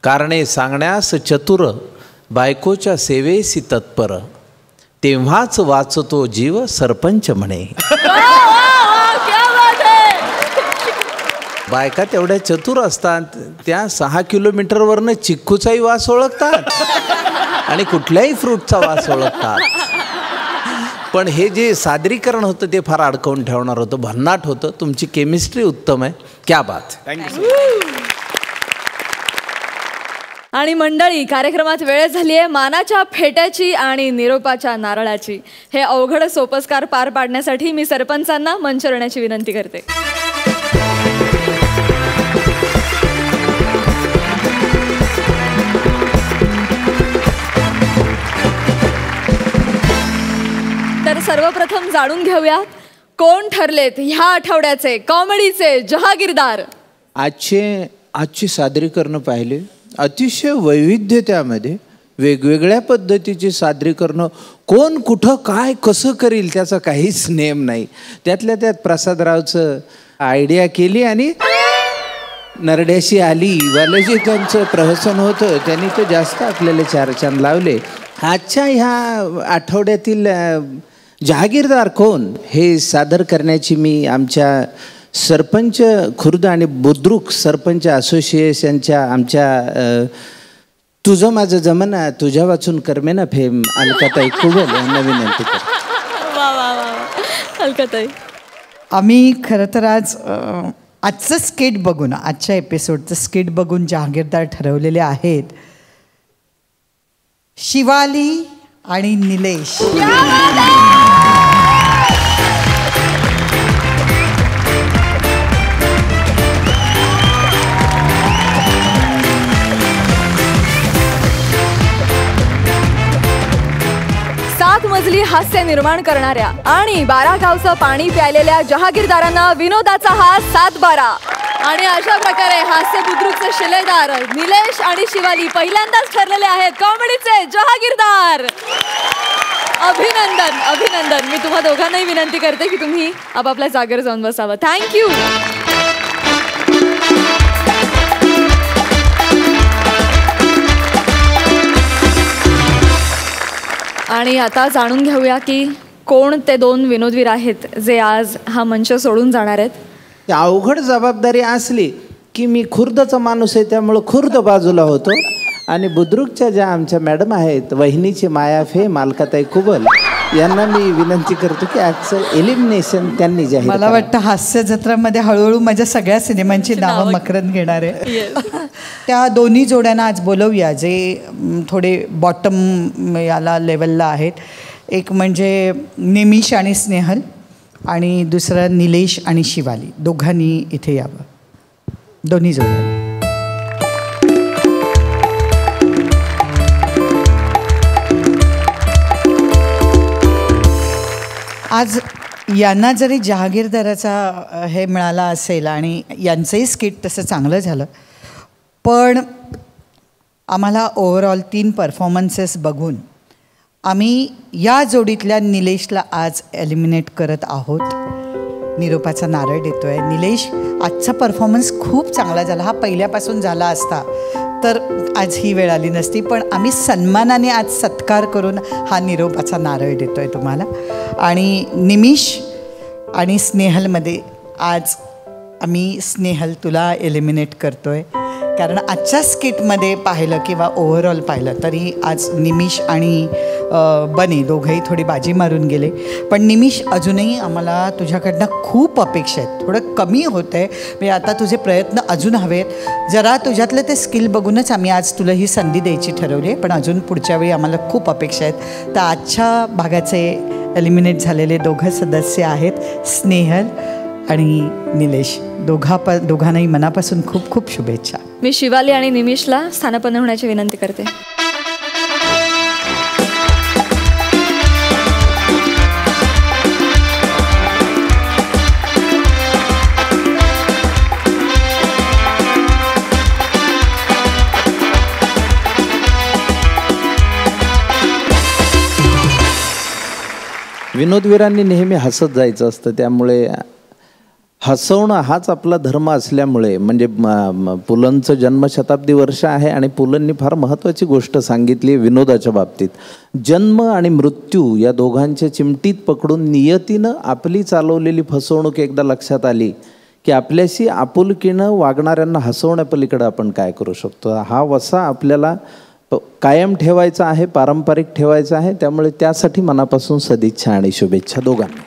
कारणे सांगण्यास चतुर, बायकोच्या सेवेसी तत्पर, तेव्हाच वाचतो जीव सरपंच म्हणे. बायका तेवढ्या चतुर असतात, त्या 6 किलोमीटरवरनं चिक्कूचाही वास ओळखतात आणि कुठल्याही फ्रूटचा वास ओळखतात. पण हे जे सादरीकरण होतं ते फार अडकवून ठेवणार होतं, भन्नाट होतं. तुमची केमिस्ट्री उत्तम आहे. क्या बात. थँक्यू. आणि मंडळी, कार्यक्रमात वेळ झाली आहे मानाच्या फेट्याची आणि निरोपाच्या नारळाची. हे अवघड सोपस्कार पार पाडण्यासाठी मी सरपंचांना मंच येण्याची विनंती करते. तर सर्वप्रथम जाणून घेऊया कोण ठरलेत ह्या आठवड्याचे कॉमेडीचे जहागीरदार. आजचे सादरीकरण पाहिले, अतिशय वैविध्य त्यामध्ये, वेगवेगळ्या पद्धतीची सादरीकरणं, कोण कुठं काय कसं करील त्याचा काहीच नेम नाही. त्यातल्या त्यात प्रसादरावचं आयडिया केली आणि नरड्याशी आली वाले जे त्यांचं प्रहसन होतं त्यांनी तर जास्त आपल्याला 4 चांद लावले. आजच्या ह्या आठवड्यातील जहागीरदार कोण हे सादर करण्याची मी आमच्या सरपंच खुर्द आणि बुद्रुक सरपंच असोसिएशनच्या आमच्या तुझं माझं जमाना तुझ्या वाचून करमेना फेम अलकाताई कुबल यांना विनंती करतो. वा वा वा अलकाताई. आम्ही खरं तर आजचं स्किट बघून, आजच्या एपिसोडचं स्किट बघून जहागीरदार ठरवलेले आहेत शिवाली आणि निलेश. मजली हास्य निर्माण करणाऱ्या आणि 12 गावचं पाणी प्यायलेल्या जहागीरदारांना विनोदाचा हा 7-12. आणि अशा प्रकारे हास्य बुद्रुकचे शिलेदार निलेश आणि शिवाली पहिल्यांदाच ठरलेले आहेत कॉमेडीचे जहागीरदार. अभिनंदन अभिनंदन. मी तुम्हा दोघांनाही विनंती करते की तुम्ही आपापल्या जागेवर जाऊन बसावं. थँक्यू. आणि आता जाणून घेऊया की कोण ते 2 विनोदवीर आहेत जे आज हा मंच सोडून जाणार आहेत. अवघड जबाबदारी असली की मी खुर्दचा माणूस आहे त्यामुळं खुर्द बाजूला होतो आणि बुद्रुकच्या ज्या आमच्या मॅडम आहेत वहिनीची माया फेम अलकाताई कुबल यांना मी विनंती करतो की आजचं एलिमिनेशन त्यांनी जाहीर. मला वाटतं हास्य जत्रामध्ये हळूहळू माझ्या सगळ्या सिनेमांची नावं मकरंद घेणार आहे. त्या दोन्ही जोड्यांना आज बोलवूया जे थोडे बॉटम याला लेवलला आहेत. एक म्हणजे निमिष आणि स्नेहल आणि दुसरं निलेश आणि शिवाली. दोघांनी इथे यावं. दोन्ही जोड्या. आज यांना जरी जहागीरदाराचा हे मिळाला असेल आणि यांचंही स्किट तसं चांगलं झालं, पण आम्हाला ओव्हरऑल 3 परफॉर्मन्सेस बघून आम्ही या जोडीतल्या निलेशला आज एलिमिनेट करत आहोत. निरोपाचा नारळ देतोय. निलेश, आजचा परफॉर्मन्स खूप चांगला झाला. हा पहिल्यापासून झाला असता तर आज ही वेळ आली नसती, पण आम्ही सन्मानाने आज सत्कार करून हा निरोपाचा नारळ देतोय तुम्हाला. आणि निमिष आणि स्नेहलमध्ये आज आम्ही स्नेहल तुला एलिमिनेट करतोय, कारण आजच्या स्किटमध्ये पाहिलं किंवा ओव्हरऑल पाहिलं तरी आज निमिष आणि बने दोघंही थोडी बाजी मारून गेले. पण निमिष, अजूनही आम्हाला तुझ्याकडनं खूप अपेक्षा आहेत. थोडं कमी होतं आहे म्हणजे आता तुझे प्रयत्न अजून हवेत. जरा तुझ्यातलं ते स्किल बघूनच आम्ही आज तुला ही संधी द्यायची ठरवली आहे, पण अजून पुढच्या वेळी आम्हाला खूप अपेक्षा आहेत. तर आजच्या भागाचे एलिमिनेट झालेले 2 सदस्य आहेत स्नेहल आणि निलेश. दोघांनाही मनापासून खूप खूप शुभेच्छा. मी शिवाली आणि निमिषला स्थानापन्न होण्याची विनंती करते. विनोदवीरांनी नेहमी हसत जायचं असतं, त्यामुळे हसवणं हाच आपला धर्म असल्यामुळे म्हणजे पुलंचं जन्मशताब्दी वर्ष आहे आणि पुलंनी फार महत्त्वाची गोष्ट सांगितली आहे विनोदाच्या बाबतीत. जन्म आणि मृत्यू या दोघांच्या चिमटीत पकडून नियतीनं आपली चालवलेली फसवणूक एकदा लक्षात आली की आपल्याशी आपुलकीनं वागणाऱ्यांना हसवण्यापलीकडे आपण काय करू शकतो. हा वसा आपल्याला कायम ठेवायचा आहे, पारंपरिक ठेवायचा आहे. त्यामुळे त्यासाठी मनापासून सदिच्छा आणि शुभेच्छा दोघांना.